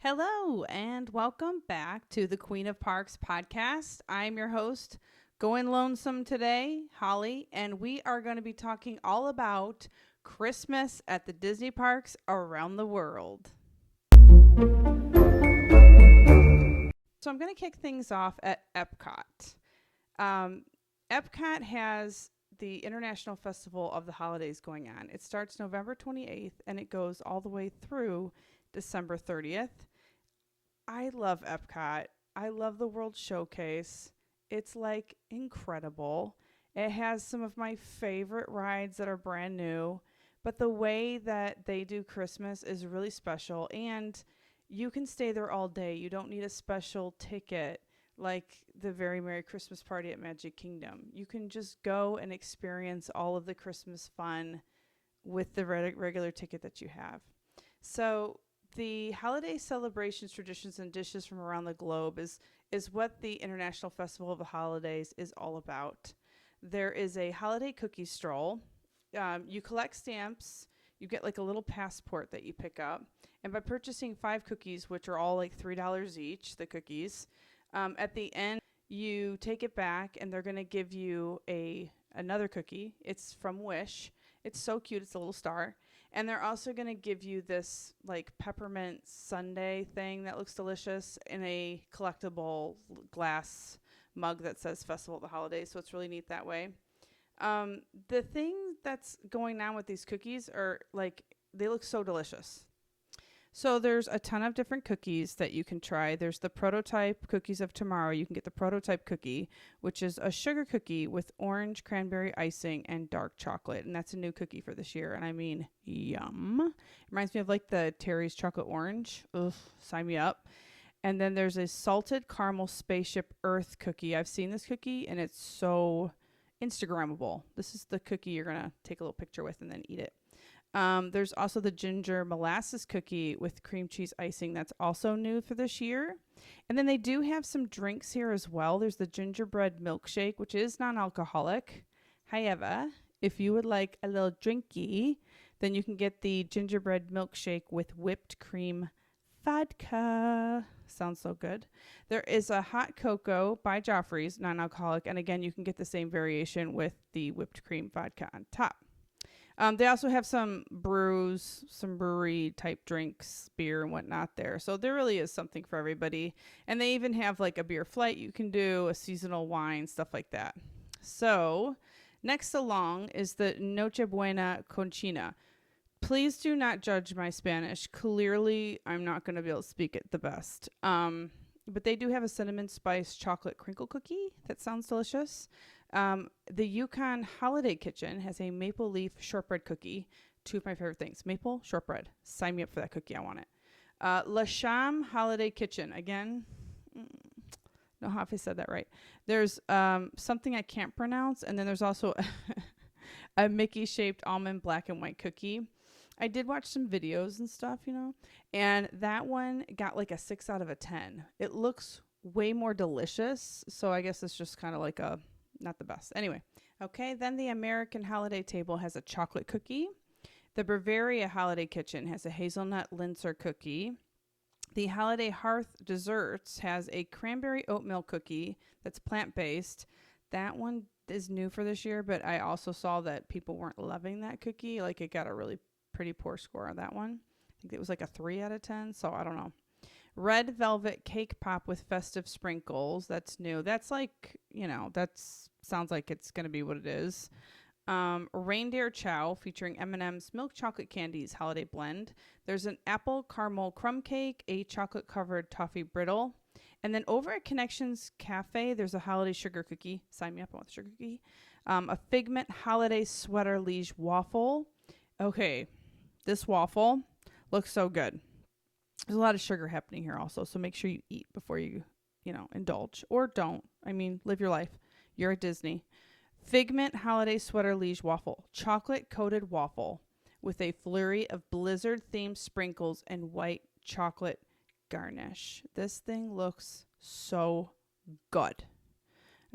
Hello, and welcome back to the Queen of Parks podcast. I'm your host, Going Lonesome today, Holly, and we are going to be talking all about Christmas at the Disney parks around the world. So I'm going to kick things off at EPCOT. Um, EPCOT has the International Festival of the Holidays going on. It starts November 28th and it goes all the way through December 30th. I love EPCOT. I love the World Showcase. It's like incredible. It has some of my favorite rides that are brand new, but the way that they do Christmas is really special, and you can stay there all day. You don't need a special ticket like the Very Merry Christmas Party at Magic Kingdom. You can just go and experience all of the Christmas fun with the regular ticket that you have. So the holiday celebrations, traditions, and dishes from around the globe is what the International Festival of the Holidays is all about. There is a holiday cookie stroll. You collect stamps. You get like a little passport that you pick up. And by purchasing 5 cookies, which are all like $3 each, the cookies, at the end, you take it back and they're going to give you another cookie. It's from Wish. It's so cute. It's a little star. And they're also going to give you this like peppermint sundae thing that looks delicious in a collectible glass mug that says Festival of the Holidays. So it's really neat that way. The thing that's going on with these cookies are like, they look so delicious. So there's a ton of different cookies that you can try. There's the prototype cookies of tomorrow. You can get the prototype cookie, which is a sugar cookie with orange cranberry icing and dark chocolate. And that's a new cookie for this year. And I mean, yum. It reminds me of like the Terry's chocolate orange. Ugh, sign me up. And then there's a salted caramel spaceship earth cookie. I've seen this cookie and it's so Instagrammable. This is the cookie you're going to take a little picture with and then eat it. There's also the ginger molasses cookie with cream cheese icing. That's also new for this year. And then they do have some drinks here as well. There's the gingerbread milkshake, which is non-alcoholic. However, if you would like a little drinky, then you can get the gingerbread milkshake with whipped cream vodka. Sounds so good. There is a hot cocoa by Joffrey's, non-alcoholic. And again, you can get the same variation with the whipped cream vodka on top. They also have some brews, some brewery type drinks, beer and whatnot there. So there really is something for everybody. And they even have like a beer flight you can do, a seasonal wine, stuff like that. So next along is the Noche Buena Conchina. Please do not judge my Spanish. Clearly, I'm not going to be able to speak it the best. But they do have a cinnamon spice chocolate crinkle cookie. That sounds delicious. The Yukon Holiday Kitchen has a maple leaf shortbread cookie. 2 of my favorite things. Maple, shortbread. Sign me up for that cookie. I want it. La Cham Holiday Kitchen. Again, no, if I said that right. There's something I can't pronounce. And then there's also a Mickey-shaped almond black and white cookie. I did watch some videos and stuff, and that one got like a 6 out of a 10. It looks way more delicious. So I guess it's just kind of like not the best. Anyway, okay, then the American Holiday Table has a chocolate cookie. The Bavaria Holiday Kitchen has a hazelnut Linzer cookie. The Holiday Hearth Desserts has a cranberry oatmeal cookie that's plant-based. That one is new for this year, but I also saw that people weren't loving that cookie. Like it got a really pretty poor score on that one. I think it was like a 3 out of 10, so I don't know. Red velvet cake pop with festive sprinkles. That's new. That's like, sounds like it's going to be what it is. Reindeer chow featuring M&M's milk chocolate candies holiday blend. There's an apple caramel crumb cake, a chocolate covered toffee brittle. And then over at Connections Cafe, there's a holiday sugar cookie. Sign me up, I want the sugar cookie. A Figment holiday sweater liege waffle. Okay, this waffle looks so good. There's a lot of sugar happening here also, so make sure you eat before you, indulge. Or don't. I mean, live your life. You're at Disney. Figment Holiday Sweater Liege Waffle. Chocolate-coated waffle with a flurry of blizzard-themed sprinkles and white chocolate garnish. This thing looks so good.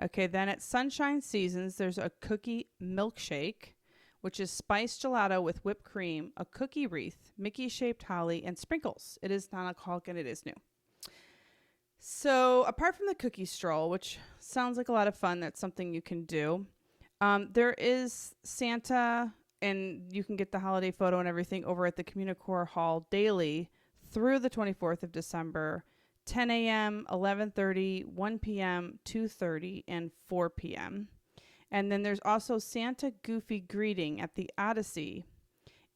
Okay, then at Sunshine Seasons, there's a cookie milkshake which is spiced gelato with whipped cream, a cookie wreath, Mickey-shaped holly, and sprinkles. It is non-alcoholic and it is new. So apart from the cookie stroll, which sounds like a lot of fun, that's something you can do. There is Santa, and you can get the holiday photo and everything over at the Communicore Hall daily through the 24th of December, 10 a.m., 11:30, 1 p.m., 2:30, and 4 p.m. And then there's also Santa Goofy Greeting at the Odyssey,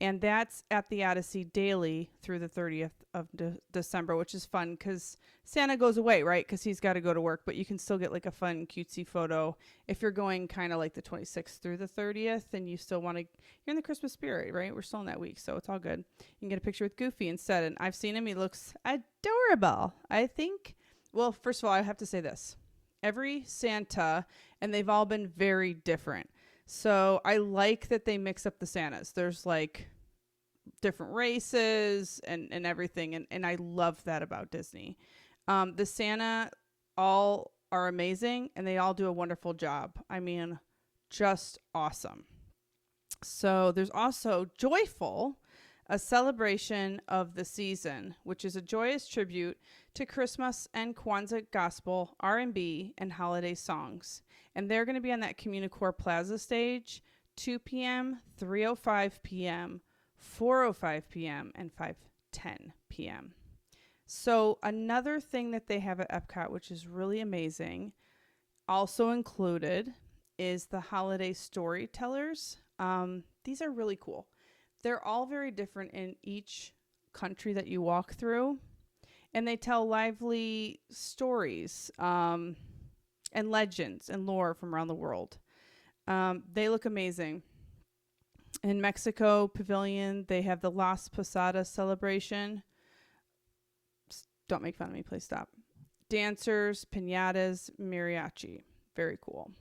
and that's at the Odyssey daily through the 30th of December, which is fun because Santa goes away, right? Because he's got to go to work, but you can still get like a fun, cutesy photo if you're going kind of like the 26th through the 30th, and you still want to, you're in the Christmas spirit, right? We're still in that week, so it's all good. You can get a picture with Goofy instead, and I've seen him. He looks adorable. I think, well, first of all, I have to say this. Every Santa, and they've all been very different. So I like that they mix up the Santas. There's like different races and everything. And I love that about Disney. The Santa all are amazing and they all do a wonderful job. I mean, just awesome. So there's also Joyful, a celebration of the season, which is a joyous tribute to Christmas and Kwanzaa gospel, R&B, and holiday songs. And they're going to be on that Communicore Plaza stage, 2 p.m., 3:05 p.m., 4:05 p.m., and 5:10 p.m. So another thing that they have at Epcot, which is really amazing, also included, is the holiday storytellers. These are really cool. They're all very different in each country that you walk through, and they tell lively stories and legends and lore from around the world. They look amazing. In Mexico Pavilion, they have the Las Posadas celebration. Don't make fun of me, please stop. Dancers, piñatas, mariachi. Very cool.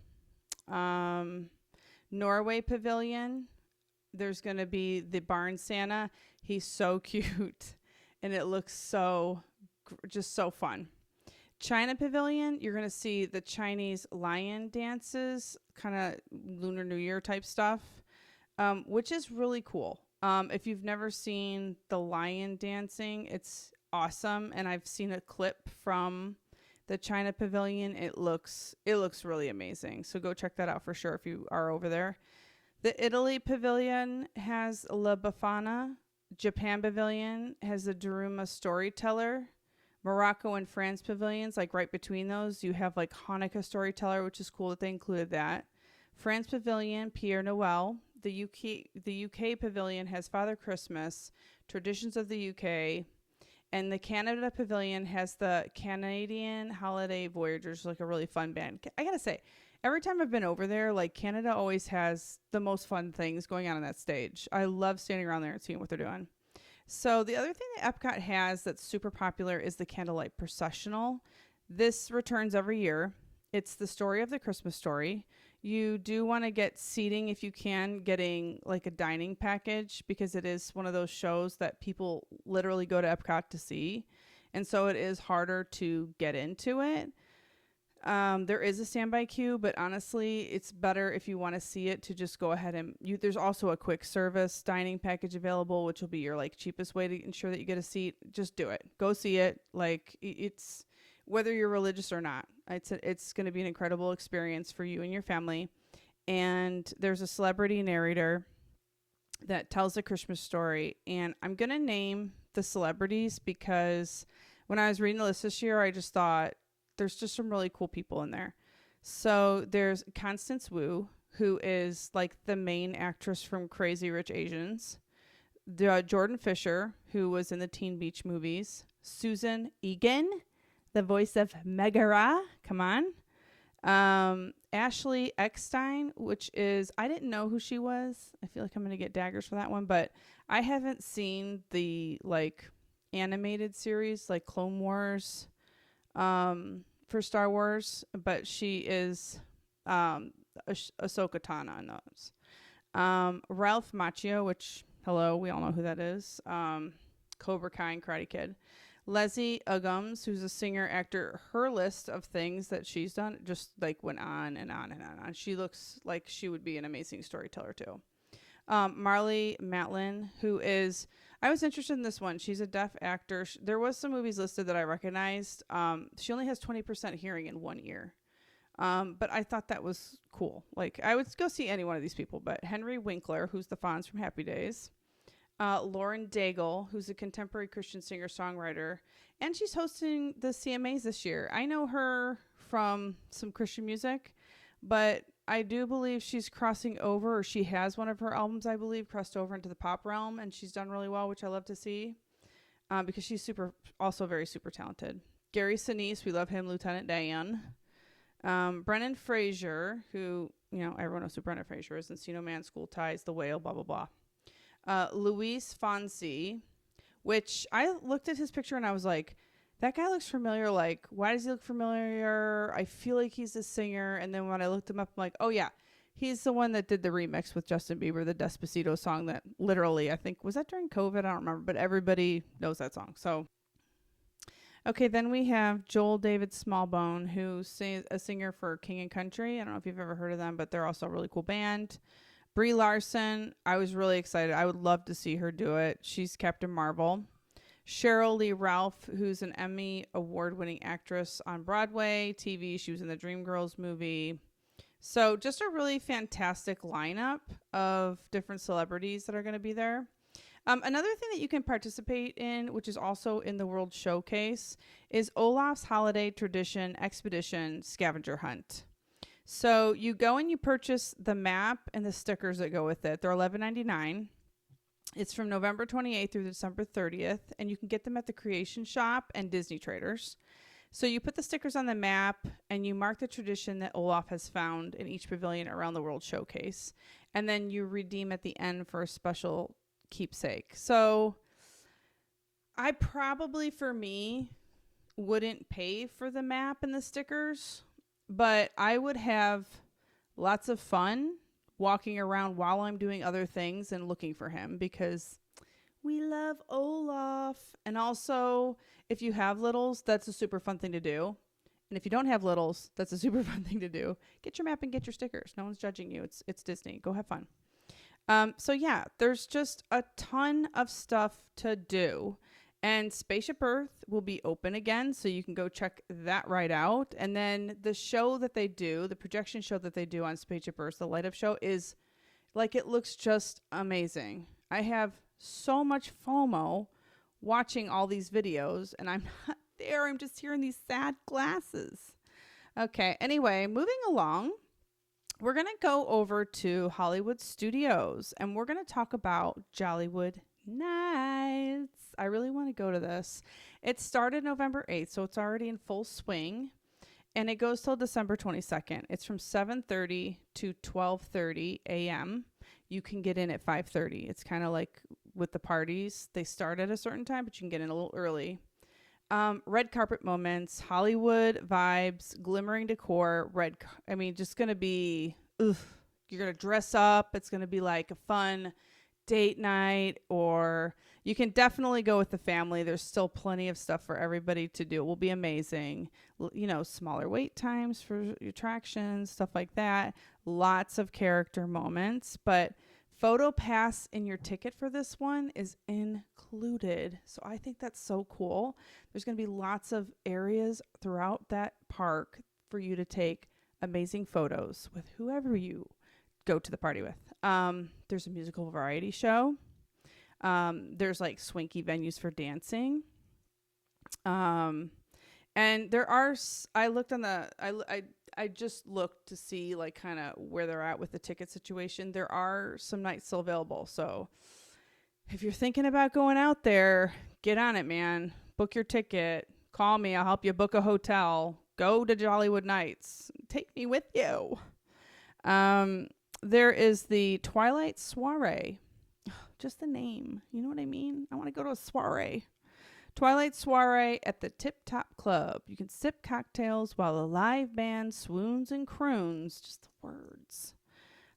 Norway Pavilion, there's going to be the Barn Santa. He's so cute, and it looks just so fun. China Pavilion, you're going to see the Chinese lion dances, kind of Lunar New Year type stuff, which is really cool. If you've never seen the lion dancing, it's awesome, and I've seen a clip from the China Pavilion. It looks really amazing. So go check that out for sure if you are over there. The Italy Pavilion has La Befana. Japan Pavilion has the Daruma Storyteller. Morocco and France Pavilions, like right between those, you have like Hanukkah Storyteller, which is cool that they included that. France Pavilion, Pierre Noel. The UK Pavilion has Father Christmas, Traditions of the UK. And the Canada Pavilion has the Canadian Holiday Voyagers, like a really fun band. I gotta say, every time I've been over there, like Canada always has the most fun things going on that stage. I love standing around there and seeing what they're doing. So the other thing that Epcot has that's super popular is the Candlelight Processional. This returns every year. It's the story of the Christmas story. You do want to get seating if you can, getting like a dining package, because it is one of those shows that people literally go to Epcot to see. And so it is harder to get into it. There is a standby queue, but honestly, it's better if you want to see it to just go ahead and there's also a quick service dining package available, which will be your like cheapest way to ensure that you get a seat. Just do it. Go see it. Like it's whether you're religious or not, it's going to be an incredible experience for you and your family. And there's a celebrity narrator that tells a Christmas story. And I'm going to name the celebrities because when I was reading the list this year, I just thought, there's just some really cool people in there. So there's Constance Wu, who is like the main actress from Crazy Rich Asians. Jordan Fisher, who was in the Teen Beach movies. Susan Egan, the voice of Megara. Come on. Ashley Eckstein, which is, I didn't know who she was. I feel like I'm going to get daggers for that one, but I haven't seen the like animated series like Clone Wars for Star Wars, but she is Ahsoka Tano in those. Ralph Macchio, which, hello, we all know who that is. Cobra Kai and Karate Kid. Leslie Uggams, who's a singer, actor. Her list of things that she's done just like went on and on and on. She looks like she would be an amazing storyteller too. Marlee Matlin, who is, I was interested in this one. She's a deaf actor. There was some movies listed that I recognized. She only has 20% hearing in one ear. But I thought that was cool. Like, I would go see any one of these people, but Henry Winkler, who's the Fonz from Happy Days. Lauren Daigle, who's a contemporary Christian singer-songwriter. And she's hosting the CMAs this year. I know her from some Christian music, but I do believe she's crossing over, or she has one of her albums, I believe, crossed over into the pop realm, and she's done really well, which I love to see, because she's also very super talented. Gary Sinise, we love him, Lieutenant Dan. Brennan Fraser, who, everyone knows who Brennan Fraser is, Encino Man, School Ties, The Whale, blah, blah, blah. Luis Fonsi, which I looked at his picture and I was like, that guy looks familiar. Like, why does he look familiar? I feel like he's a singer. And then when I looked him up, I'm like, oh, yeah, he's the one that did the remix with Justin Bieber, the Despacito song that literally, I think, was that during COVID? I don't remember, but everybody knows that song. So, okay, then we have Joel David Smallbone, who's a singer for King and Country. I don't know if you've ever heard of them, but they're also a really cool band. Brie Larson, I was really excited. I would love to see her do it. She's Captain Marvel. Cheryl Lee Ralph, who's an Emmy award-winning actress on Broadway, TV. She was in the Dreamgirls movie. So just a really fantastic lineup of different celebrities that are going to be there. Another thing that you can participate in, which is also in the World Showcase, is Olaf's Holiday Tradition Expedition Scavenger Hunt. So you go and you purchase the map and the stickers that go with it. They're $11.99. It's from November 28th through December 30th, and you can get them at the Creation Shop and Disney Traders. So you put the stickers on the map, and you mark the tradition that Olaf has found in each pavilion around the World Showcase. And then you redeem at the end for a special keepsake. So I probably, for me, wouldn't pay for the map and the stickers, but I would have lots of fun walking around while I'm doing other things and looking for him, because we love Olaf. And also, if you have littles, that's a super fun thing to do. And if you don't have littles, that's a super fun thing to do. Get your map and get your stickers. No one's judging you. It's Disney. Go have fun. So yeah, there's just a ton of stuff to do. And Spaceship Earth will be open again, so you can go check that right out. And then the show that they do, the projection show that they do on Spaceship Earth, the light up show, is like, it looks just amazing. I have so much FOMO watching all these videos, and I'm not there. I'm just hearing these sad glasses. Okay, anyway, moving along, we're going to go over to Hollywood Studios, and we're going to talk about Jollywood Nights. I really want to go to this. It started November 8th, so it's already in full swing, and it goes till December 22nd. It's from 7:30 to 12:30 a.m. You can get in at 5:30. It's kind of like with the parties. They start at a certain time, but you can get in a little early. Red carpet moments, Hollywood vibes, glimmering decor, just going to be, you're going to dress up. It's going to be like a fun date night, or you can definitely go with the family. There's still plenty of stuff for everybody to do. It will be amazing. Smaller wait times for attractions, stuff like that. Lots of character moments, but Photo Pass in your ticket for this one is included. So I think that's so cool. There's going to be lots of areas throughout that park for you to take amazing photos with whoever you go to the party with. There's a musical variety show. There's like swanky venues for dancing. And there are, I just looked to see like kind of where they're at with the ticket situation. There are some nights still available. So if you're thinking about going out there, get on it, man. Book your ticket. Call me. I'll help you book a hotel. Go to Jollywood Nights. Take me with you. There is the Twilight Soiree. Just the name. You know what I mean? I want to go to a soiree. Twilight Soiree at the Tip Top Club. You can sip cocktails while the live band swoons and croons. Just the words.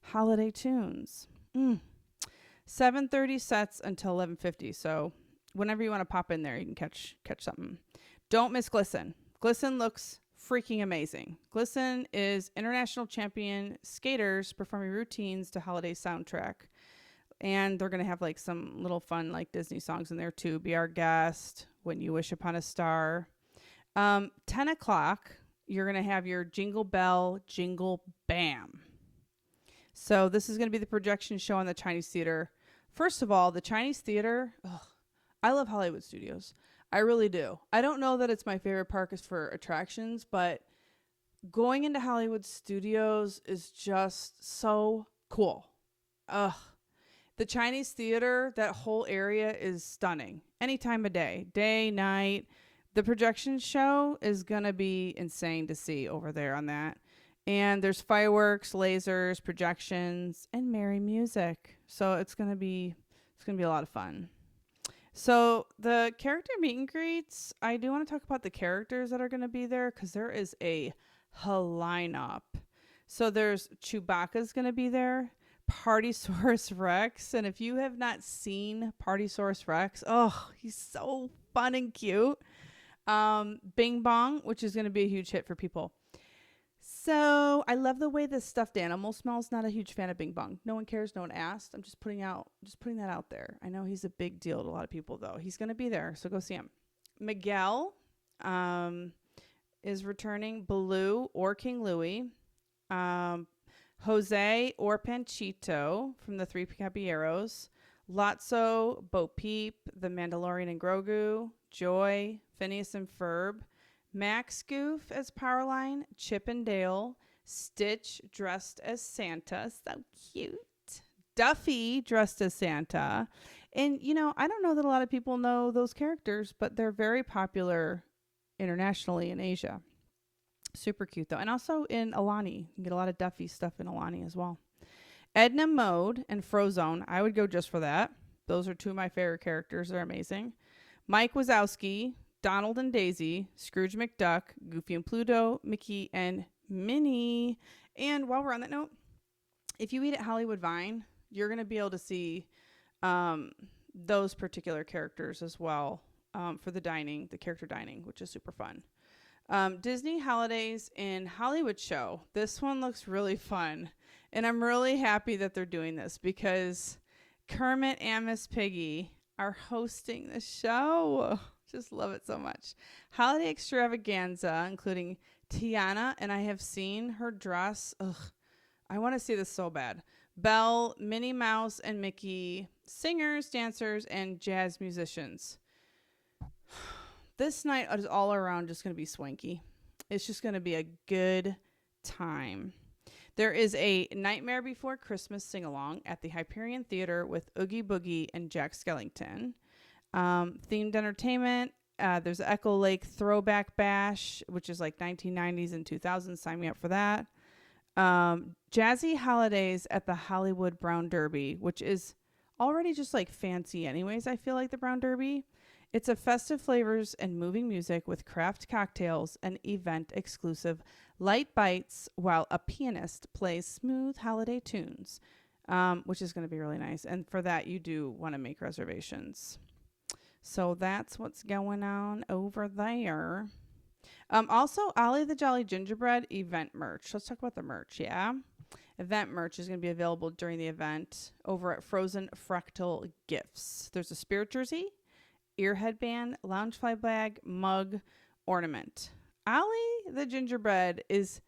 Holiday tunes. 7:30 sets until 11:50. So whenever you want to pop in there, you can catch something. Don't miss Glisten. Glisten looks freaking amazing. Glisten is international champion skaters performing routines to holiday soundtrack. And they're going to have like some little fun like Disney songs in there too. Be Our Guest, When You Wish Upon a Star. 10 o'clock, you're going to have your Jingle Bell, Jingle Bam. So this is going to be the projection show on the Chinese Theater. First of all, the Chinese Theater, I love Hollywood Studios. I really do. I don't know that it's my favorite park is for attractions, but going into Hollywood Studios is just so cool. The Chinese Theater, that whole area is stunning. Any time of day, night. The projection show is going to be insane to see over there on that. And there's fireworks, lasers, projections, and merry music. So it's going to be a lot of fun. So the character meet and greets, I do want to talk about the characters that are going to be there because there is a lineup. So there's Chewbacca's going to be there, Partysaurus Rex, and if you have not seen Partysaurus Rex, he's so fun and cute. Bing Bong, which is going to be a huge hit for people. So I love the way the stuffed animal smells. Not a huge fan of Bing Bong. No one cares. No one asked. I'm just putting that out there. I know he's a big deal to a lot of people, though. He's going to be there, so go see him. Miguel is returning. Baloo or King Louie. Jose or Panchito from the Three Caballeros. Lotso, Bo Peep, the Mandalorian and Grogu. Joy, Phineas and Ferb. Max Goof as Powerline, Chip and Dale, Stitch dressed as Santa, so cute. Duffy dressed as Santa. And, I don't know that a lot of people know those characters, but they're very popular internationally in Asia. Super cute, though. And also in Alani. You can get a lot of Duffy stuff in Alani as well. Edna Mode and Frozone. I would go just for that. Those are two of my favorite characters. They're amazing. Mike Wazowski, Donald and Daisy, Scrooge McDuck, Goofy and Pluto, Mickey and Minnie. And while we're on that note, if you eat at Hollywood Vine, you're going to be able to see those particular characters as well for the character dining, which is super fun. Disney Holidays in Hollywood Show. This one looks really fun. And I'm really happy that they're doing this because Kermit and Miss Piggy are hosting the show. Just love it so much. Holiday extravaganza, including Tiana, and I have seen her dress. I want to see this so bad. Belle, Minnie Mouse, and Mickey, singers, dancers, and jazz musicians. This night is all around just going to be swanky. It's just going to be a good time. There is a Nightmare Before Christmas sing-along at the Hyperion Theater with Oogie Boogie and Jack Skellington. Themed entertainment. There's Echo Lake Throwback Bash, which is like 1990s and 2000s. Sign me up for that. Jazzy Holidays at the Hollywood Brown Derby, which is already just like fancy anyways. I feel like the Brown Derby. It's a festive flavors and moving music with craft cocktails and event exclusive light bites while a pianist plays smooth holiday tunes, which is going to be really nice. And for that, you do want to make reservations. So that's what's going on over there. Also, Ollie the Jolly Gingerbread event merch. Let's talk about the merch, yeah? Event merch is going to be available during the event over at Frozen Fractal Gifts. There's a spirit jersey, ear headband, lounge fly bag, mug, ornament. Ollie the Gingerbread his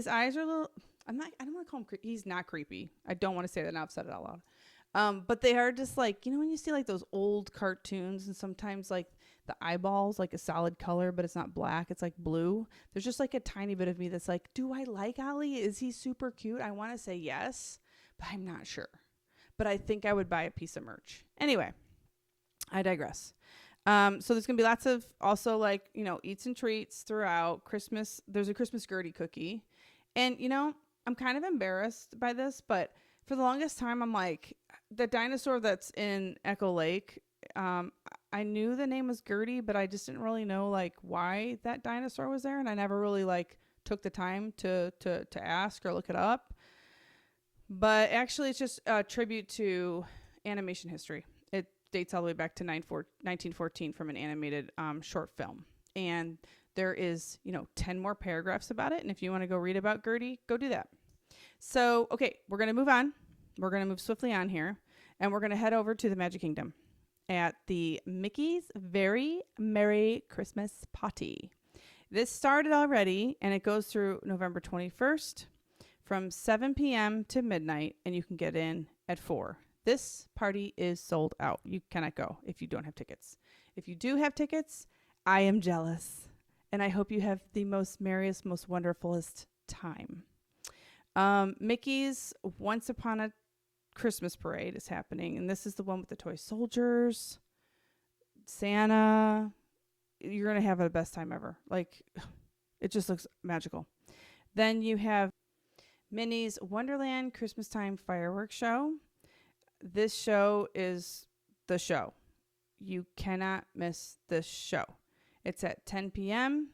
eyes are a little, I don't want to call him creepy. He's not creepy. I don't want to say that now. I've said it out loud. But they are just like, when you see like those old cartoons and sometimes like the eyeballs, like a solid color, but it's not black. It's like blue. There's just like a tiny bit of me that's like, do I like Ollie? Is he super cute? I want to say yes, but I'm not sure. But I think I would buy a piece of merch. Anyway, I digress. So there's going to be lots of also like, eats and treats throughout Christmas. There's a Christmas Gertie cookie. And, I'm kind of embarrassed by this, but for the longest time, I'm like, the dinosaur that's in Echo Lake, I knew the name was Gertie, but I just didn't really know like why that dinosaur was there. And I never really like took the time to ask or look it up. But actually it's just a tribute to animation history. It dates all the way back to 1914 from an animated short film. And there is, 10 more paragraphs about it. And if you want to go read about Gertie, go do that. So, okay, we're going to move on. We're going to move swiftly on here. And we're going to head over to the Magic Kingdom at the Mickey's Very Merry Christmas Party. This started already, and it goes through November 21st from 7 p.m. to midnight, and you can get in at 4. This party is sold out. You cannot go if you don't have tickets. If you do have tickets, I am jealous, and I hope you have the most merriest, most wonderfulest time. Mickey's Once Upon a Christmas Parade is happening, and this is the one with the toy soldiers, Santa. You're going to have the best time ever. Like, it just looks magical. Then you have Minnie's Wonderland Christmas Time Fireworks Show. This show is the show. You cannot miss this show. It's at 10 p.m.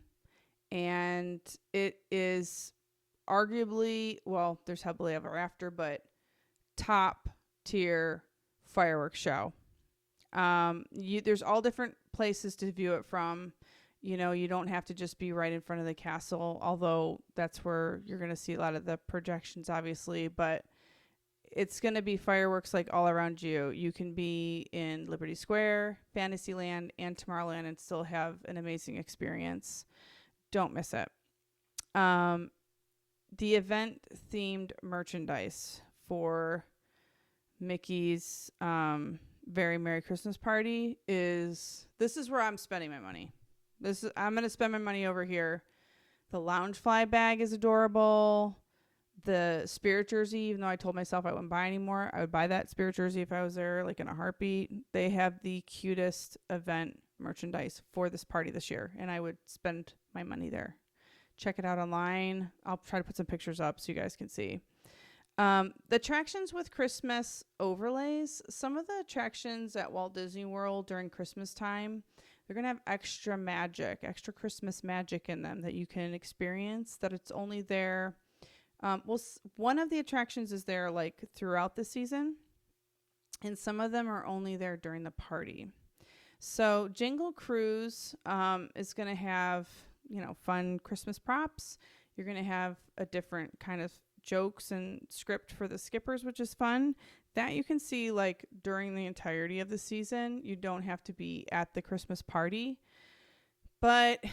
and it is arguably, well, there's Happily Ever After, but top tier fireworks show. There's all different places to view it from. You know, you don't have to just be right in front of the castle, although that's where you're going to see a lot of the projections, obviously, but it's going to be fireworks like all around you. You can be in Liberty Square, Fantasyland, and Tomorrowland and still have an amazing experience. Don't miss it. The event-themed merchandise for Mickey's Very Merry Christmas Party this is where I'm spending my money. I'm going to spend my money over here. The Loungefly bag is adorable. The Spirit jersey, even though I told myself I wouldn't buy anymore, I would buy that Spirit jersey if I was there, like in a heartbeat. They have the cutest event merchandise for this party this year, and I would spend my money there. Check it out online. I'll try to put some pictures up so you guys can see. The attractions with Christmas overlays. Some of the attractions at Walt Disney World during Christmas time, they're going to have extra Christmas magic in them that you can experience, that it's only there. One of the attractions is there like throughout the season, and some of them are only there during the party. So Jingle Cruise is going to have, fun Christmas props. You're going to have a different kind of jokes and script for the skippers, which is fun. That you can see like during the entirety of the season. You don't have to be at the Christmas party. But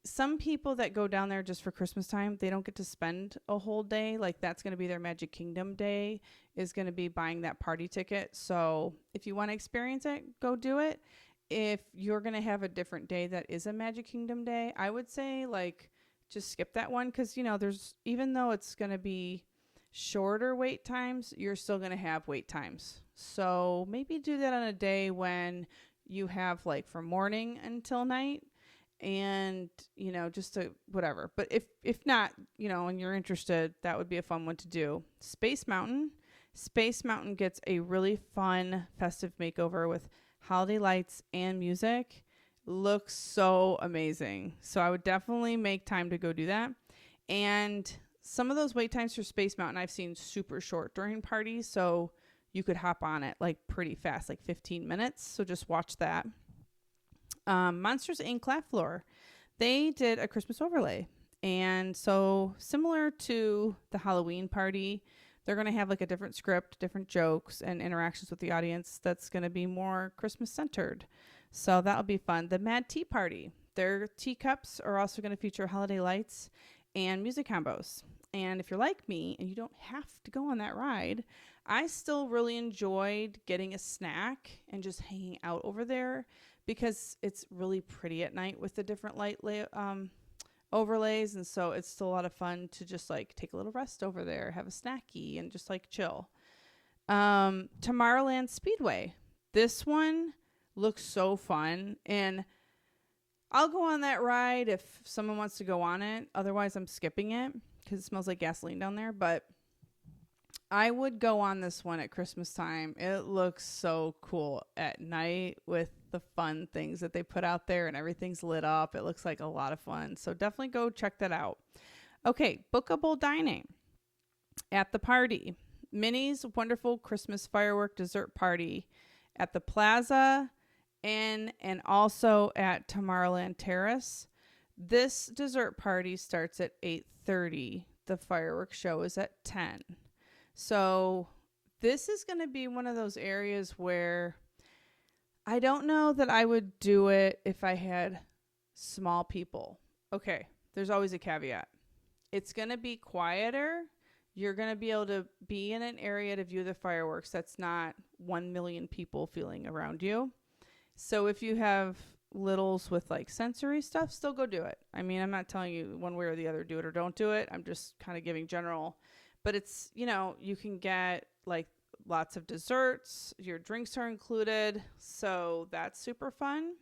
some people that go down there just for Christmas time, they don't get to spend a whole day. Like that's going to be their Magic Kingdom day, is going to be buying that party ticket. So if you want to experience it, go do it. If you're going to have a different day that is a Magic Kingdom day, I would say like just skip that one. Because, there's, even though it's going to be shorter wait times, you're still going to have wait times. So maybe do that on a day when you have like from morning until night. And, just to whatever. But if not, and you're interested, that would be a fun one to do. Space Mountain. Space Mountain gets a really fun festive makeover with holiday lights and music. Looks so amazing. So I would definitely make time to go do that. And some of those wait times for Space Mountain I've seen super short during parties. So you could hop on it like pretty fast, like 15 minutes. So just watch that. Monsters Inc. Laugh Floor, they did a Christmas overlay, and so similar to the Halloween party, they're going to have like a different script, different jokes, and interactions with the audience that's going to be more Christmas centered. So that'll be fun. The Mad Tea Party, their teacups are also going to feature holiday lights and music combos. And if you're like me and you don't have to go on that ride, I still really enjoyed getting a snack and just hanging out over there, because it's really pretty at night with the different light overlays. And so it's still a lot of fun to just like take a little rest over there, have a snacky, and just like chill. Tomorrowland Speedway. This one looks so fun. And I'll go on that ride if someone wants to go on it. Otherwise, I'm skipping it because it smells like gasoline down there. But I would go on this one at Christmas time. It looks so cool at night with the fun things that they put out there, and everything's lit up. It looks like a lot of fun. So definitely go check that out. Okay, bookable dining at the party. Minnie's Wonderful Christmas Firework Dessert Party at the Plaza and also at Tomorrowland Terrace. This dessert party starts at 8:30. The fireworks show is at 10. So This is going to be one of those areas where I don't know that I would do it if I had small people. Okay, there's always a caveat. It's going to be quieter. You're going to be able to be in an area to view the fireworks that's not 1 million people feeling around you. So if you have littles with like sensory stuff, still go do it. I mean, I'm not telling you one way or the other, do it or don't do it. I'm just kind of giving general. But it's, you know, you can get like lots of desserts. Your drinks are included. So that's super fun.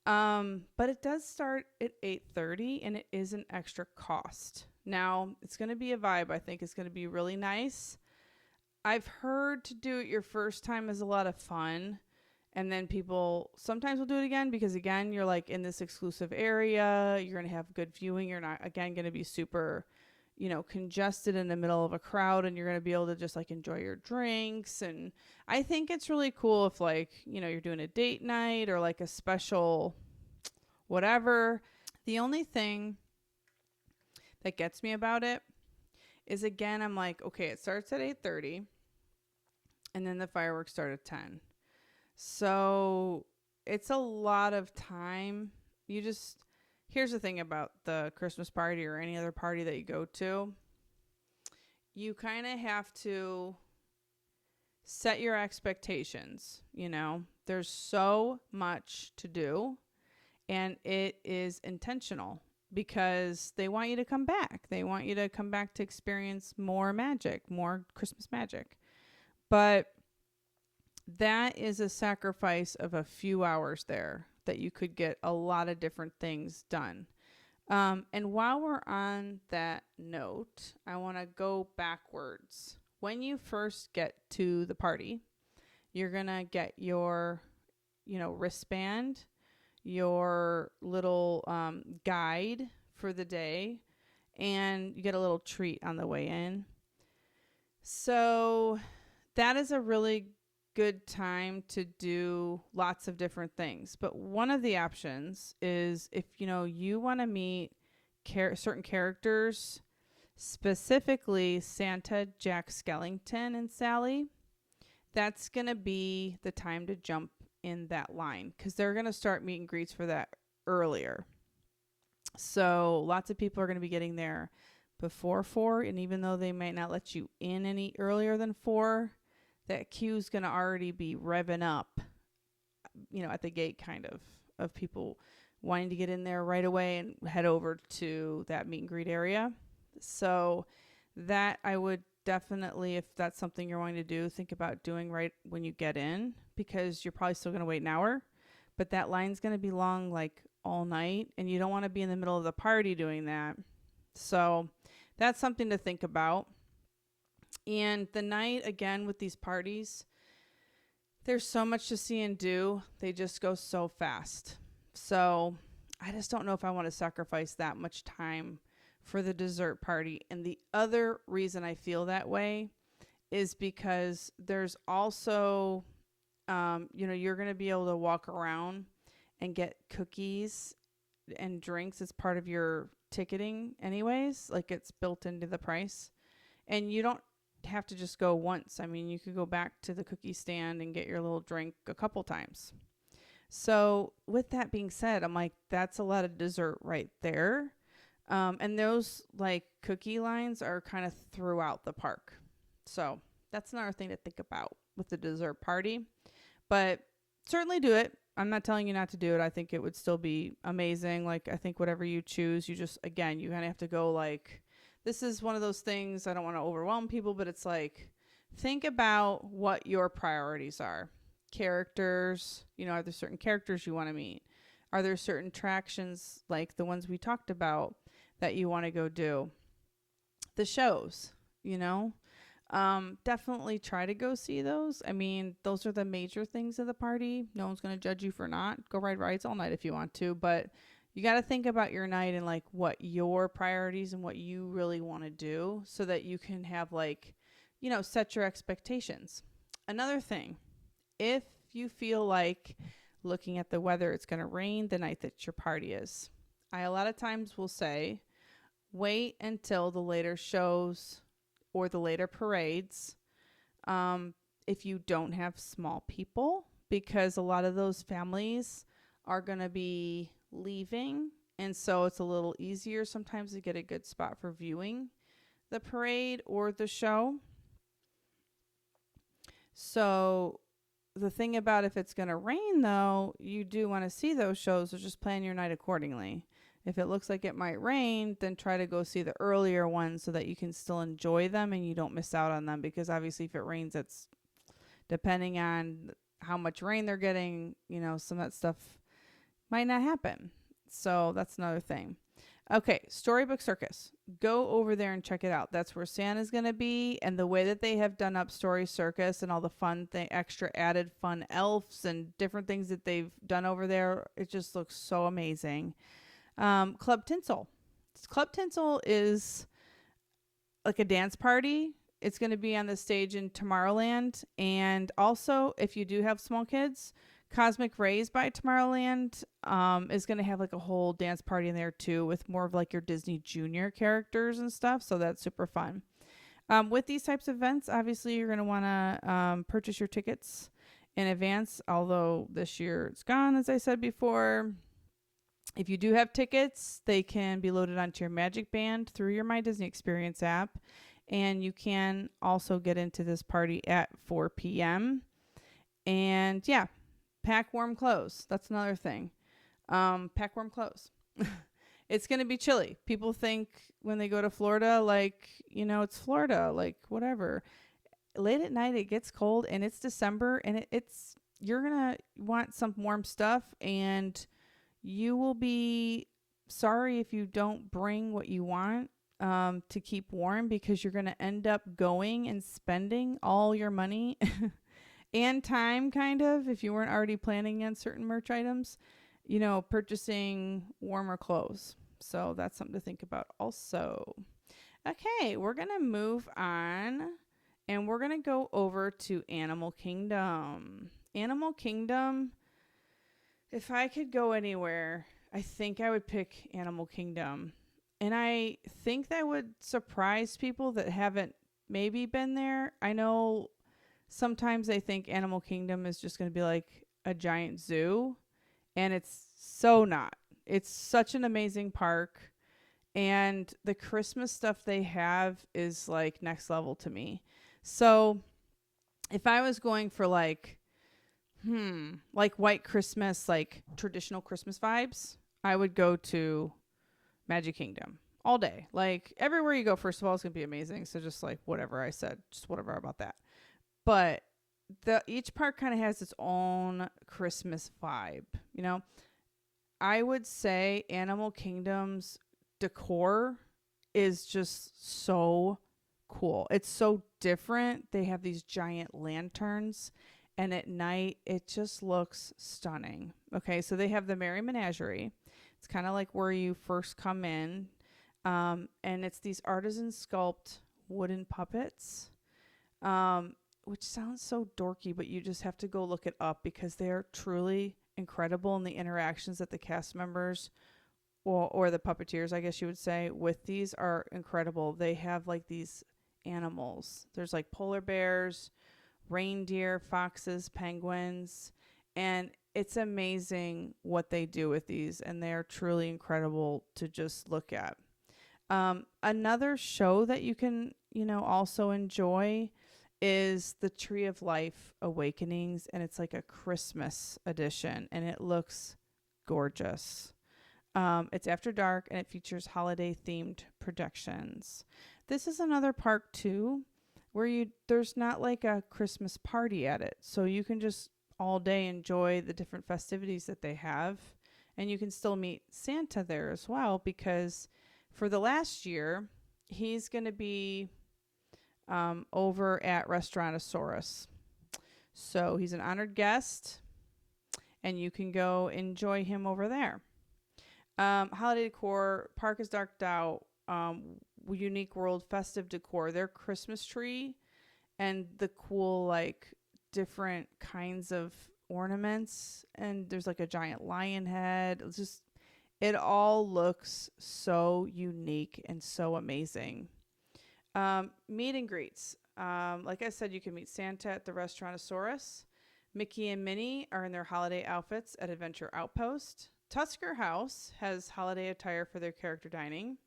But it does start at 8:30 and it is an extra cost. Now, it's going to be a vibe. I think it's going to be really nice. I've heard to do it your first time is a lot of fun. And then people sometimes will do it again because, again, you're like in this exclusive area. You're going to have good viewing. You're not, again, going to be super, you know, congested in the middle of a crowd. And you're going to be able to just like enjoy your drinks. And I think it's really cool if like, you know, you're doing a date night or like a special whatever. The only thing that gets me about it is, again, I'm like, okay, it starts at 8:30 and then the fireworks start at 10. So it's a lot of time. Here's the thing about the Christmas party or any other party that you go to. You kind of have to set your expectations, you know. There's so much to do and it is intentional because they want you to come back. They want you to come back to experience more magic, more Christmas magic. But that is a sacrifice of a few hours there that you could get a lot of different things done. And while we're on that note, I want to go backwards. When you first get to the party, you're going to get your, you know, wristband, your little guide for the day, and you get a little treat on the way in. So that is a really good time to do lots of different things. But one of the options is if, you know, you want to meet certain characters, specifically Santa, Jack Skellington, and Sally, that's going to be the time to jump in that line because they're going to start meet and greets for that earlier. So lots of people are going to be getting there before 4. And even though they might not let you in any earlier than 4, that queue is going to already be revving up, you know, at the gate kind of people wanting to get in there right away and head over to that meet and greet area. So that I would definitely, if that's something you're wanting to do, think about doing right when you get in because you're probably still going to wait an hour, but that line's going to be long like all night and you don't want to be in the middle of the party doing that. So that's something to think about. And the night, again, with these parties, there's so much to see and do. They just go so fast. So I just don't know if I want to sacrifice that much time for the dessert party. And the other reason I feel that way is because there's also, you know, you're going to be able to walk around and get cookies and drinks as part of your ticketing anyways. Like it's built into the price. And you don't have to just go once. I mean, you could go back to the cookie stand and get your little drink a couple times. So with that being said, I'm like, that's a lot of dessert right there. And those like cookie lines are kind of throughout the park. So that's another thing to think about with the dessert party, but certainly do it. I'm not telling you not to do it. I think it would still be amazing. Like, I think whatever you choose, you just, again, you kind of have to go like, this is one of those things, I don't want to overwhelm people, but it's like, think about what your priorities are. Characters, you know, are there certain characters you want to meet? Are there certain attractions like the ones we talked about that you want to go do? The shows, you know, definitely try to go see those. I mean, those are the major things of the party. No one's going to judge you for not. Go ride rides all night if you want to, but you got to think about your night and like what your priorities and what you really want to do so that you can have like, you know, set your expectations. Another thing, if you feel like looking at the weather, it's going to rain the night that your party is, I a lot of times will say, wait until the later shows or the later parades if you don't have small people, because a lot of those families are going to be leaving. And so it's a little easier sometimes to get a good spot for viewing the parade or the show. So the thing about if it's going to rain, though, you do want to see those shows, so just plan your night accordingly. If it looks like it might rain, then try to go see the earlier ones so that you can still enjoy them and you don't miss out on them, because obviously if it rains, it's depending on how much rain they're getting, some of that stuff might not happen. So that's another thing. Okay, Storybook Circus. Go over there and check it out. That's where Santa's going to be. And the way that they have done up Story Circus and all the fun extra added fun elves and different things that they've done over there, it just looks so amazing. Club Tinsel. Club Tinsel is like a dance party. It's going to be on the stage in Tomorrowland. And also, if you do have small kids, Cosmic Rays by Tomorrowland is going to have like a whole dance party in there too, with more of like your Disney Junior characters and stuff. So that's super fun. With these types of events, obviously you're going to want to purchase your tickets in advance, although this year it's gone, as I said before. If you do have tickets, they can be loaded onto your Magic Band through your My Disney Experience app. And you can also get into this party at 4 p.m. And yeah, pack warm clothes. That's another thing. Pack warm clothes. It's going to be chilly. People think when they go to Florida, like, it's Florida, like whatever. Late at night, it gets cold and it's December and you're going to want some warm stuff, and you will be sorry if you don't bring what you want to keep warm, because you're going to end up going and spending all your money and time, kind of, if you weren't already planning on certain merch items, purchasing warmer clothes. So that's something to think about also. Okay, we're going to move on, and we're going to go over to Animal Kingdom. Animal Kingdom, if I could go anywhere, I think I would pick Animal Kingdom. And I think that would surprise people that haven't maybe been there. I know sometimes they think Animal Kingdom is just going to be like a giant zoo, and it's so not. It's such an amazing park, and the Christmas stuff they have is like next level to me. So if I was going for like White Christmas, like traditional Christmas vibes, I would go to Magic Kingdom all day. Like everywhere you go, first of all, it's going to be amazing. So just like whatever I said, just whatever about that. But each park kind of has its own Christmas vibe, I would say Animal Kingdom's decor is just so cool. It's so different. They have these giant lanterns, and at night it just looks stunning. Okay, so they have the Merry Menagerie. It's kind of like where you first come in, and it's these artisan sculpt wooden puppets, which sounds so dorky, but you just have to go look it up because they are truly incredible, and the interactions that the cast members or the puppeteers, I guess you would say, with these are incredible. They have like these animals. There's like polar bears, reindeer, foxes, penguins, and it's amazing what they do with these, and they're truly incredible to just look at. Another show that you can, also enjoy is the Tree of Life Awakenings, and it's like a Christmas edition, and it looks gorgeous. It's after dark, and it features holiday-themed projections. This is another park, too, where there's not like a Christmas party at it, so you can just all day enjoy the different festivities that they have, and you can still meet Santa there as well, because for the last year, he's going to be over at Restaurantosaurus. So he's an honored guest, and you can go enjoy him over there. Holiday decor, park is darked out. Unique World festive decor, their Christmas tree and the cool like different kinds of ornaments, and there's like a giant lion head. It all looks so unique and so amazing. Meet and greets. Like I said, you can meet Santa at the Restaurantosaurus. Mickey and Minnie are in their holiday outfits at Adventure Outpost. Tusker House has holiday attire for their character dining.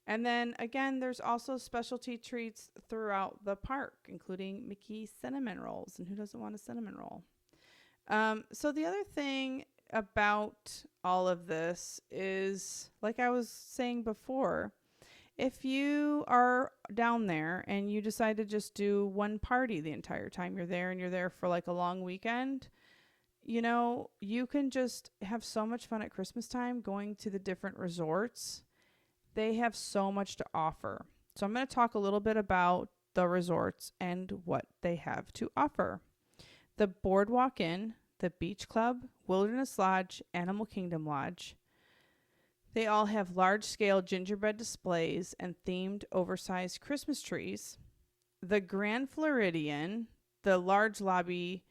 And then again, there's also specialty treats throughout the park, including Mickey cinnamon rolls. And who doesn't want a cinnamon roll? So the other thing about all of this is, like I was saying before, if you are down there and you decide to just do one party the entire time you're there and you're there for like a long weekend, you can just have so much fun at Christmas time going to the different resorts. They have so much to offer. So I'm going to talk a little bit about the resorts and what they have to offer. The Boardwalk Inn, the Beach Club, Wilderness Lodge, Animal Kingdom Lodge. They all have large-scale gingerbread displays and themed oversized Christmas trees. The Grand Floridian, the large lobby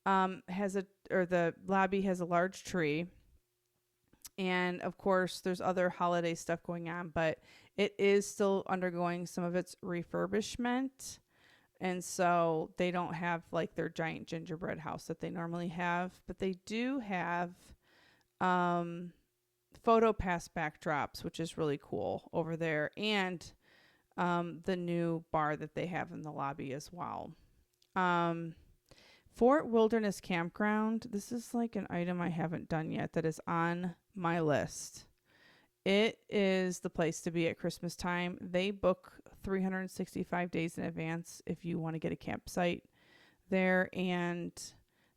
the lobby has a large tree. And of course, there's other holiday stuff going on, but it is still undergoing some of its refurbishment. And so they don't have like their giant gingerbread house that they normally have, but they do have photo pass backdrops, which is really cool over there, and the new bar that they have in the lobby as well. Fort Wilderness Campground, this is like an item I haven't done yet that is on my list. It is the place to be at Christmas time. They book 365 days in advance if you want to get a campsite there, and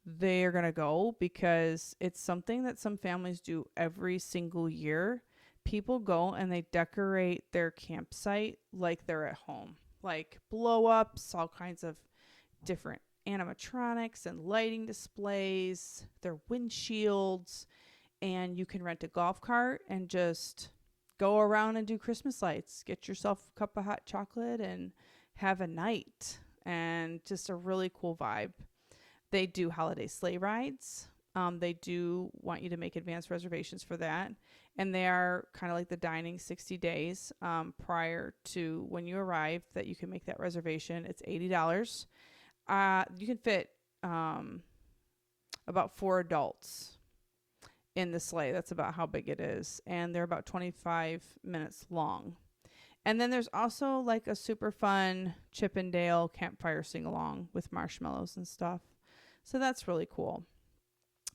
they're going to go because it's something that some families do every single year. People go and they decorate their campsite like they're at home, like blow ups, all kinds of different animatronics and lighting displays, their windshields, and you can rent a golf cart and just go around and do Christmas lights. Get yourself a cup of hot chocolate and have a night, and just a really cool vibe. They do holiday sleigh rides. They do want you to make advance reservations for that. And they are kind of like the dining 60 days prior to when you arrive that you can make that reservation. It's $80. You can fit about 4 adults in the sleigh. That's about how big it is. And they're about 25 minutes long. And then there's also like a super fun Chip and Dale campfire sing-along with marshmallows and stuff. So that's really cool.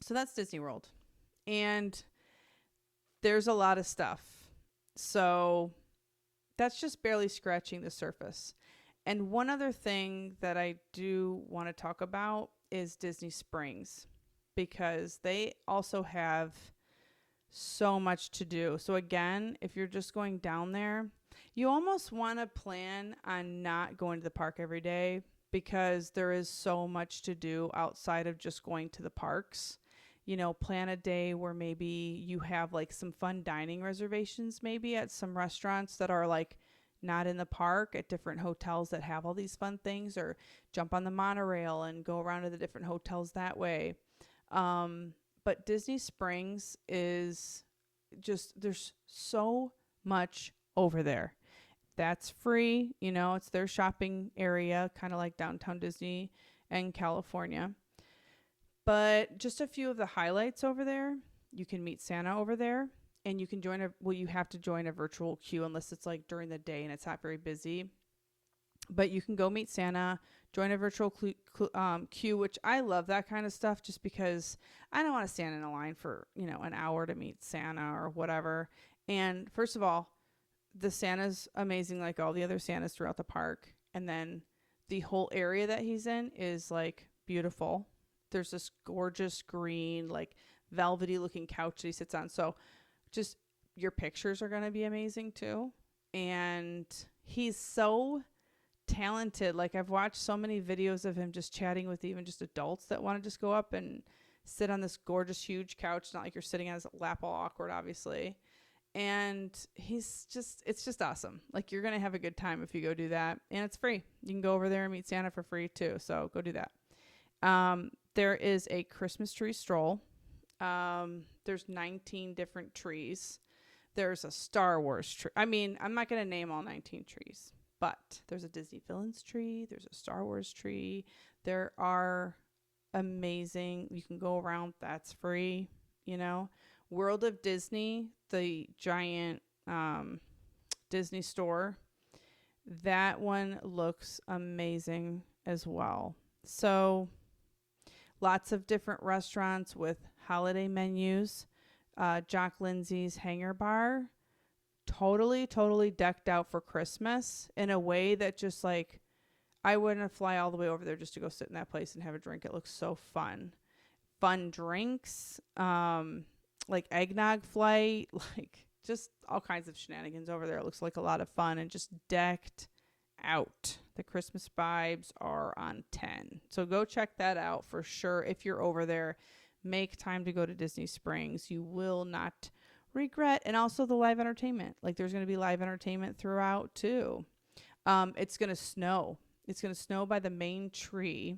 So that's Disney World. And there's a lot of stuff. So that's just barely scratching the surface. And one other thing that I do want to talk about is Disney Springs, because they also have so much to do. So again, if you're just going down there, you almost want to plan on not going to the park every day, because there is so much to do outside of just going to the parks. Plan a day where maybe you have like some fun dining reservations, maybe at some restaurants that are like not in the park, at different hotels that have all these fun things, or jump on the monorail and go around to the different hotels that way. But Disney Springs is just, there's so much over there. That's free. It's their shopping area, kind of like downtown Disney and California. But just a few of the highlights over there. You can meet Santa over there, and you can you have to join a virtual queue unless it's like during the day and it's not very busy. But you can go meet Santa, join a virtual queue, which I love that kind of stuff, just because I don't want to stand in a line for, an hour to meet Santa or whatever. And first of all, the Santa's amazing, like all the other Santas throughout the park. And then the whole area that he's in is like beautiful. There's this gorgeous green, like velvety looking couch that he sits on. So just your pictures are going to be amazing too. And he's so talented. Like I've watched so many videos of him just chatting with even just adults that want to just go up and sit on this gorgeous, huge couch. Not like you're sitting on his lap all awkward, obviously. And it's just awesome. Like you're going to have a good time if you go do that. And it's free. You can go over there and meet Santa for free too. So go do that. There is a Christmas tree stroll. There's 19 different trees. There's a Star Wars tree. I mean, I'm not going to name all 19 trees, But there's a Disney Villains tree. There's a Star Wars tree. There are amazing. You can go around. That's free. World of Disney, the giant Disney store. That one looks amazing as well. So lots of different restaurants with holiday menus. Jock Lindsay's Hangar Bar, totally decked out for Christmas in a way that just like, I wouldn't fly all the way over there just to go sit in that place and have a drink. It looks so fun. Fun drinks, like eggnog flight, like just all kinds of shenanigans over there. It looks like a lot of fun and just decked out. The Christmas vibes are on 10. So go check that out for sure. If you're over there, make time to go to Disney Springs. You will not regret. And also the live entertainment. Like there's going to be live entertainment throughout too. It's going to snow. It's going to snow by the main tree.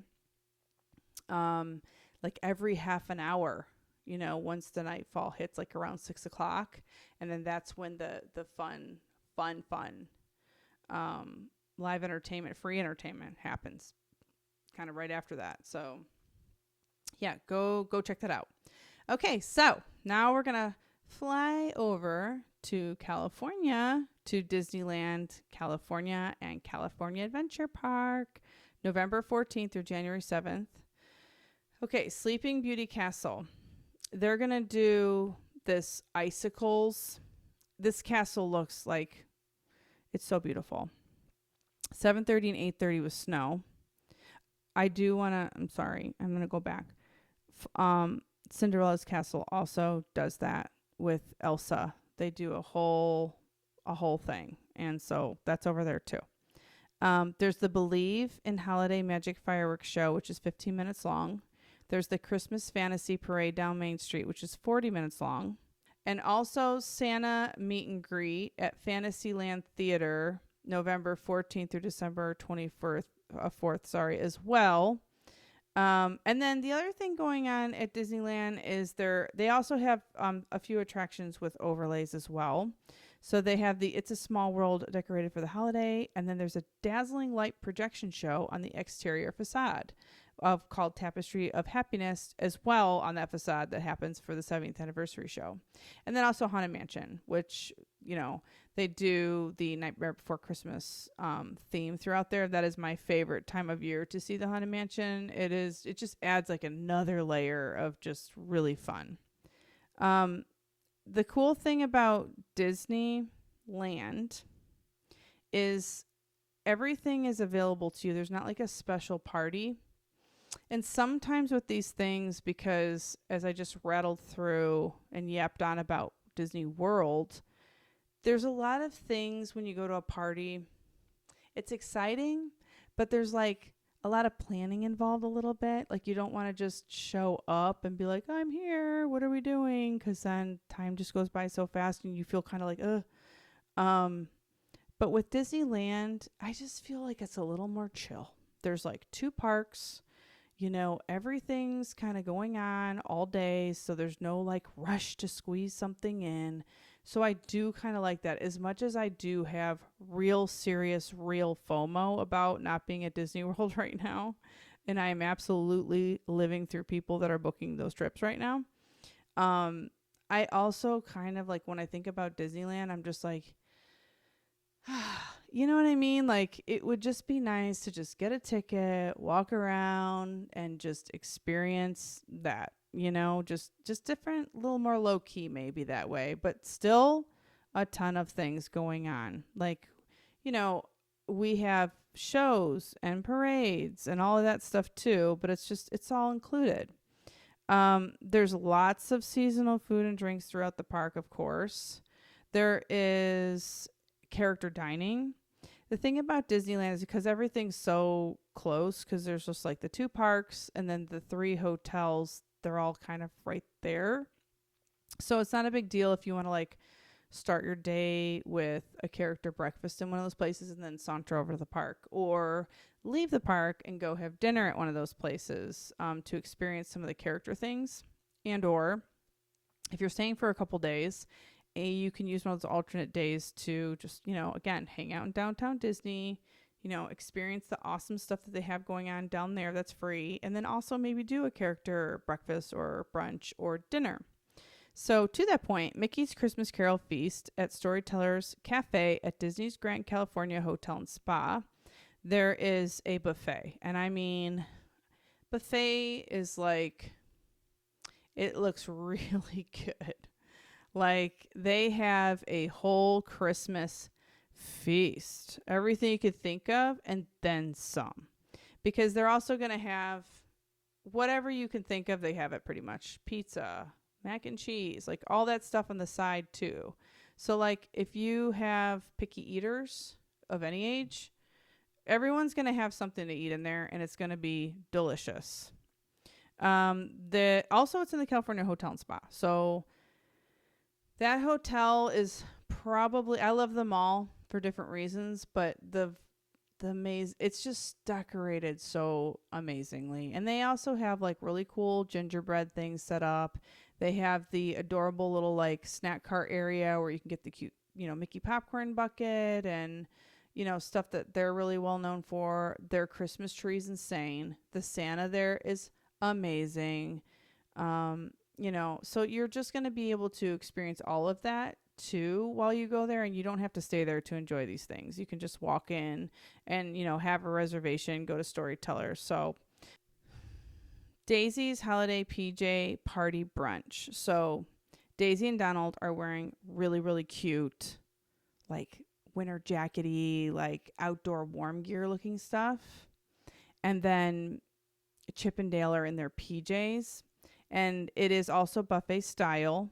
Like every half an hour, once the nightfall hits, like around 6 o'clock. And then that's when the fun, live entertainment, free entertainment happens kind of right after that. So yeah, go check that out. Okay. So now we're going to fly over to California, to Disneyland, California and California Adventure Park, November 14th through January 7th. Okay. Sleeping Beauty Castle. They're going to do this icicles. This castle looks like it's so beautiful. 7:30 and 8:30 with snow. I'm going to go back. Cinderella's Castle also does that with Elsa. They do a whole thing. And so that's over there too. There's the Believe in Holiday Magic Fireworks Show, which is 15 minutes long. There's the Christmas Fantasy Parade down Main Street, which is 40 minutes long. And also Santa Meet and Greet at Fantasyland Theater, November 14th through December 24th, as well. And then the other thing going on at Disneyland is they also have a few attractions with overlays as well. So they have the It's a Small World decorated for the holiday, and then there's a dazzling light projection show on the exterior facade called Tapestry of Happiness as well on that facade that happens for the 70th anniversary show. And then also Haunted Mansion, which, they do the Nightmare Before Christmas theme throughout there. That is my favorite time of year to see the Haunted Mansion. It just adds like another layer of just really fun. The cool thing about Disneyland is everything is available to you. There's not like a special party. And sometimes with these things, because as I just rattled through and yapped on about Disney World, there's a lot of things when you go to a party. It's exciting, but there's like a lot of planning involved a little bit. Like you don't want to just show up and be like, I'm here. What are we doing? Because then time just goes by so fast and you feel kind of like, ugh. But with Disneyland, I just feel like it's a little more chill. There's like 2 parks. Everything's kind of going on all day. So there's no like rush to squeeze something in. So I do kind of like that. As much as I do have real FOMO about not being at Disney World right now. And I am absolutely living through people that are booking those trips right now. I also kind of like when I think about Disneyland, I'm just like, you know what I mean? Like it would just be nice to just get a ticket, walk around and just experience that, just different, a little more low key maybe that way, but still a ton of things going on. Like, we have shows and parades and all of that stuff too, but it's all included. There's lots of seasonal food and drinks throughout the park, of course. There is character dining. The thing about Disneyland is because everything's so close, because there's just like the 2 parks and then the 3 hotels, they're all kind of right there. So it's not a big deal if you want to like start your day with a character breakfast in one of those places and then saunter over to the park, or leave the park and go have dinner at one of those places to experience some of the character things. And or if you're staying for a couple days you can use one of those alternate days to just, again, hang out in downtown Disney, experience the awesome stuff that they have going on down there that's free, and then also maybe do a character breakfast or brunch or dinner. So to that point, Mickey's Christmas Carol Feast at Storytellers Cafe at Disney's Grand California Hotel and Spa. There is a buffet. And I mean, buffet is like, it looks really good. Like, they have a whole Christmas feast. Everything you could think of and then some. Because they're also going to have whatever you can think of, they have it pretty much. Pizza, mac and cheese, like all that stuff on the side too. So like if you have picky eaters of any age, everyone's going to have something to eat in there, and it's going to be delicious. Also it's in the California Hotel and Spa. So that hotel is probably, I love them all for different reasons, but the maze, it's just decorated so amazingly. And they also have like really cool gingerbread things set up. They have the adorable little like snack cart area where you can get the cute, Mickey popcorn bucket and, stuff that they're really well known for. Their Christmas tree is insane. The Santa there is amazing. So you're just going to be able to experience all of that too while you go there, and you don't have to stay there to enjoy these things. You can just walk in and, have a reservation, go to Storyteller. So Daisy's Holiday PJ Party Brunch. So Daisy and Donald are wearing really, really cute, like winter jackety, like outdoor warm gear looking stuff. And then Chip and Dale are in their PJs. And it is also buffet style.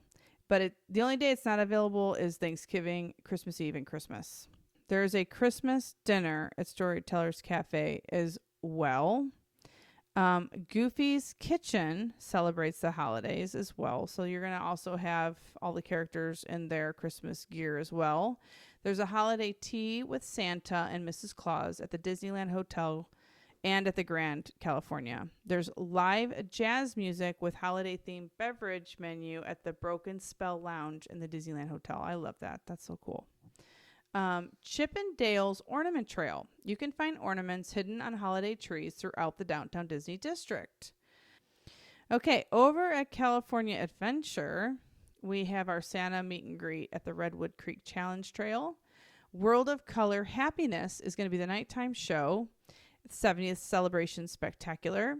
But the only day it's not available is Thanksgiving, Christmas Eve, and Christmas. There is a Christmas dinner at Storytellers Cafe as well. Goofy's Kitchen celebrates the holidays as well. So you're going to also have all the characters in their Christmas gear as well. There's a holiday tea with Santa and Mrs. Claus at the Disneyland Hotel and at the Grand California. There's live jazz music with holiday-themed beverage menu at the Broken Spell Lounge in the Disneyland Hotel. I love that. That's so cool. Chip and Dale's Ornament Trail. You can find ornaments hidden on holiday trees throughout the downtown Disney district. Okay, over at California Adventure, we have our Santa meet and greet at the Redwood Creek Challenge Trail. World of Color Happiness is going to be the nighttime show. 70th Celebration Spectacular.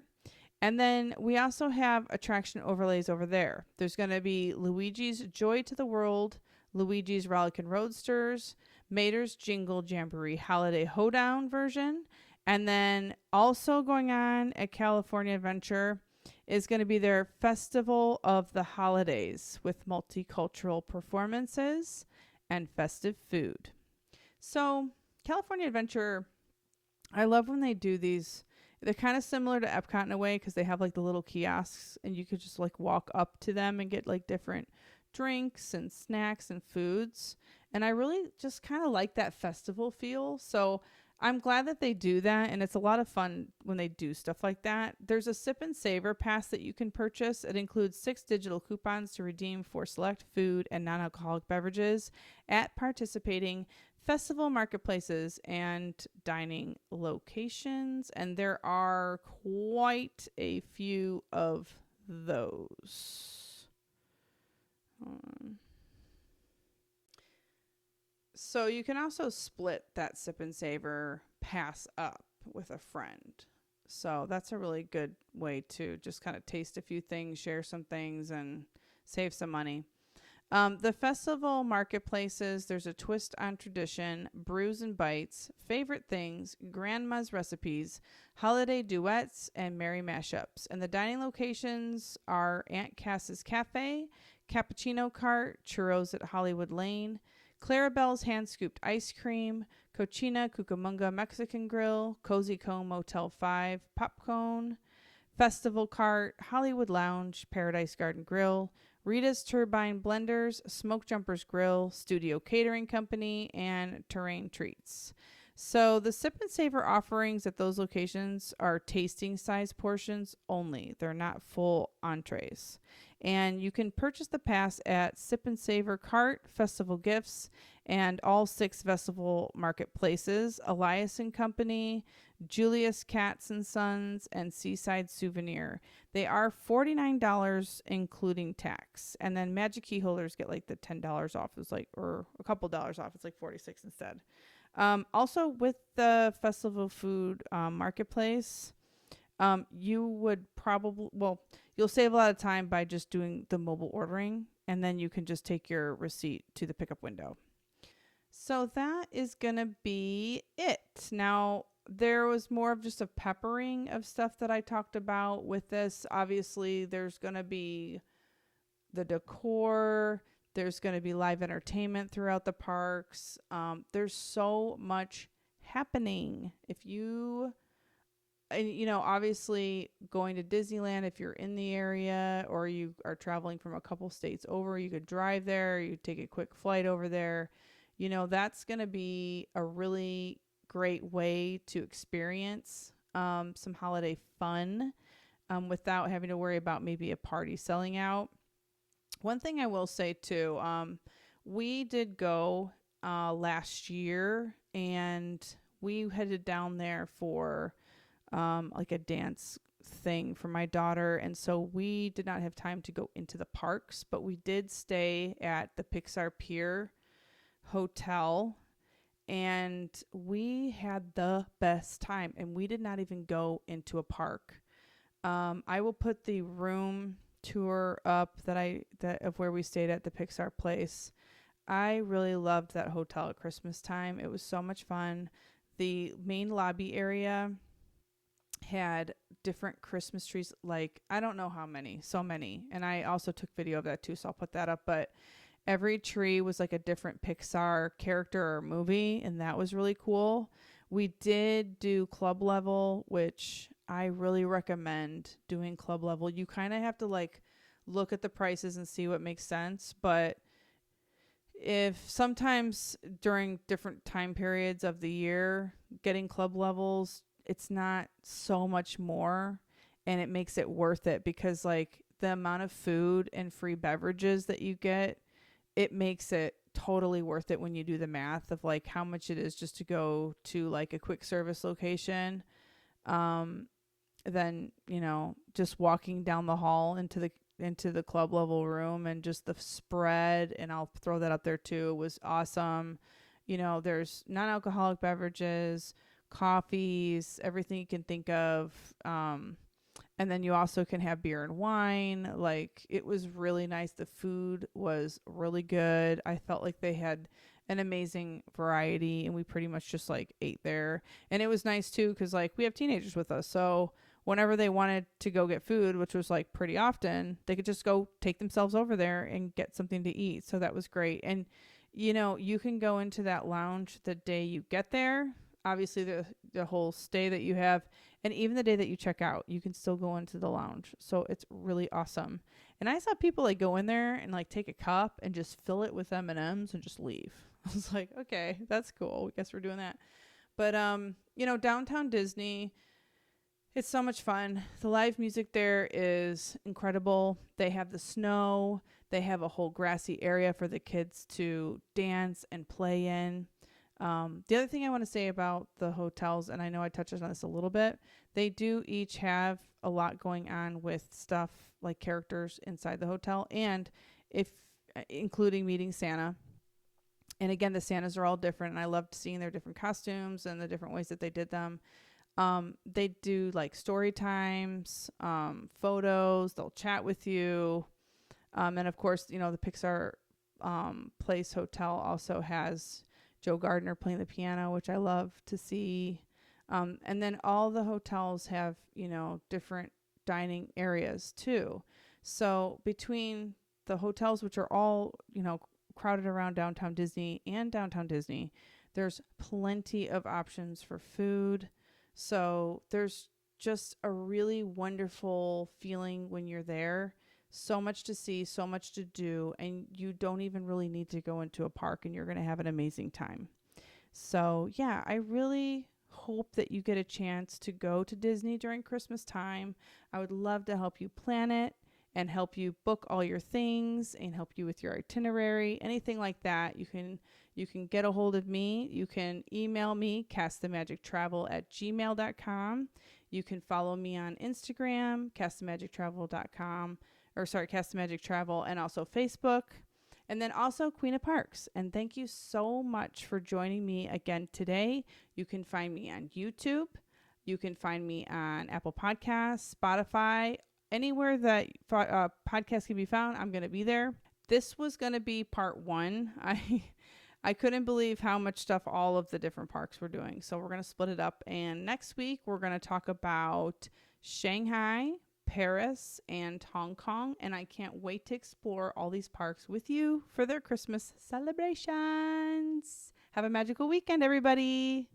And then we also have attraction overlays over there. There's going to be Luigi's Joy to the World, Luigi's Rollickin' Roadsters, Mater's Jingle Jamboree Holiday Hoedown version. And then also going on at California Adventure is going to be their Festival of the Holidays with multicultural performances and festive food. So California Adventure, I love when they do these. They're kind of similar to EPCOT in a way because they have like the little kiosks and you could just like walk up to them and get like different drinks and snacks and foods. And I really just kind of like that festival feel. So I'm glad that they do that. And it's a lot of fun when they do stuff like that. There's a Sip and Savor pass that you can purchase. It includes 6 digital coupons to redeem for select food and non-alcoholic beverages at participating festival marketplaces and dining locations, and there are quite a few of those. So you can also split that Sip and Savor pass up with a friend. So that's a really good way to just kind of taste a few things, share some things, and save some money. The festival marketplaces, there's a twist on tradition, brews and bites, favorite things, grandma's recipes, holiday duets, and merry mashups. And the dining locations are Aunt Cass's Cafe, Cappuccino Cart, Churros at Hollywood Lane, Clarabelle's Hand Scooped Ice Cream, Cochina Cucamonga Mexican Grill, Cozy Cone Motel 5, Popcone, Festival Cart, Hollywood Lounge, Paradise Garden Grill, Rita's Turbine Blenders, Smoke Jumpers Grill, Studio Catering Company, and Terrain Treats. So the Sip and Savor offerings at those locations are tasting size portions only. They're not full entrees. And you can purchase the pass at Sip and Savor Cart, Festival Gifts, and all 6 festival marketplaces, Elias and Company, Julius Katz and Sons, and Seaside Souvenir. They are $49 including tax. And then Magic Key holders get like the $10 off. It's like, or a couple dollars off. It's like 46 instead. Also with the festival food marketplace, you would probably, well, you'll save a lot of time by just doing the mobile ordering, and then you can just take your receipt to the pickup window. So that is going to be it. Now, there was more of just a peppering of stuff that I talked about with this. Obviously, there's going to be the decor. There's going to be live entertainment throughout the parks. There's so much happening. If you, and you know, obviously going to Disneyland, if you're in the area or you are traveling from a couple states over, you could drive there, you take a quick flight over there. You know, that's going to be a really great way to experience some holiday fun without having to worry about maybe a party selling out. One thing I will say too, we did go last year, and we headed down there for like a dance thing for my daughter, and so we did not have time to go into the parks, but we did stay at the Pixar Pier Hotel, and we had the best time, and we did not even go into a park. I will put the room tour up that of where we stayed at the Pixar place. I really loved that hotel at Christmas time. It was so much fun. The main lobby area had different Christmas trees, like I don't know how many, so many. And I also took video of that too, so I'll put that up. But every tree was like a different Pixar character or movie, and that was really cool. We did do club level, which I really recommend doing club level. You kind of have to like look at the prices and see what makes sense. But if sometimes during different time periods of the year, getting club levels, it's not so much more, and it makes it worth it because like the amount of food and free beverages that you get, it makes it totally worth it when you do the math of like how much it is just to go to like a quick service location. Then, you know, just walking down the hall into the club level room, and just the spread, and I'll throw that up there too, was awesome. You know, there's non-alcoholic beverages, coffees, everything you can think of. And then you also can have beer and wine. Like, it was really nice. The food was really good. I felt like they had an amazing variety, and we pretty much just like ate there. And it was nice too, because like we have teenagers with us. So whenever they wanted to go get food, which was like pretty often, they could just go take themselves over there and get something to eat. So that was great. And, you know, you can go into that lounge the day you get there. Obviously, the whole stay that you have, and even the day that you check out, you can still go into the lounge. So it's really awesome. And I saw people like go in there and like take a cup and just fill it with M&Ms and just leave. I was like, okay, that's cool. I guess we're doing that. But you know, downtown Disney, it's so much fun. The live music there is incredible. They have the snow. They have a whole grassy area for the kids to dance and play in. The other thing I want to say about the hotels, and I know I touched on this a little bit, they do each have a lot going on with stuff like characters inside the hotel, and including meeting Santa. And again, the Santas are all different, and I loved seeing their different costumes and the different ways that they did them. They do like story times, photos, they'll chat with you. And of course, you know, the Pixar Place Hotel also has Joe Gardner playing the piano, which I love to see. And then all the hotels have, you know, different dining areas too. So between the hotels, which are all, you know, crowded around downtown Disney and downtown Disney, there's plenty of options for food. So there's just a really wonderful feeling when you're there. So much to see, so much to do, and you don't even really need to go into a park, and you're going to have an amazing time. So yeah, I really hope that you get a chance to go to Disney during Christmas time. I would love to help you plan it. and help you book all your things and help you with your itinerary, anything like that. You can get a hold of me. You can email me, castthemagictravel@gmail.com. You can follow me on Instagram, castthemagictravel.com, Cast the Magic Travel, and also Facebook. And then also Queen of Parks. And thank you so much for joining me again today. You can find me on YouTube. You can find me on Apple Podcasts, Spotify, anywhere that podcasts can be found. I'm going to be there. This was going to be part 1. I couldn't believe how much stuff all of the different parks were doing. So we're going to split it up. And next week, we're going to talk about Shanghai, Paris, and Hong Kong. And I can't wait to explore all these parks with you for their Christmas celebrations. Have a magical weekend, everybody.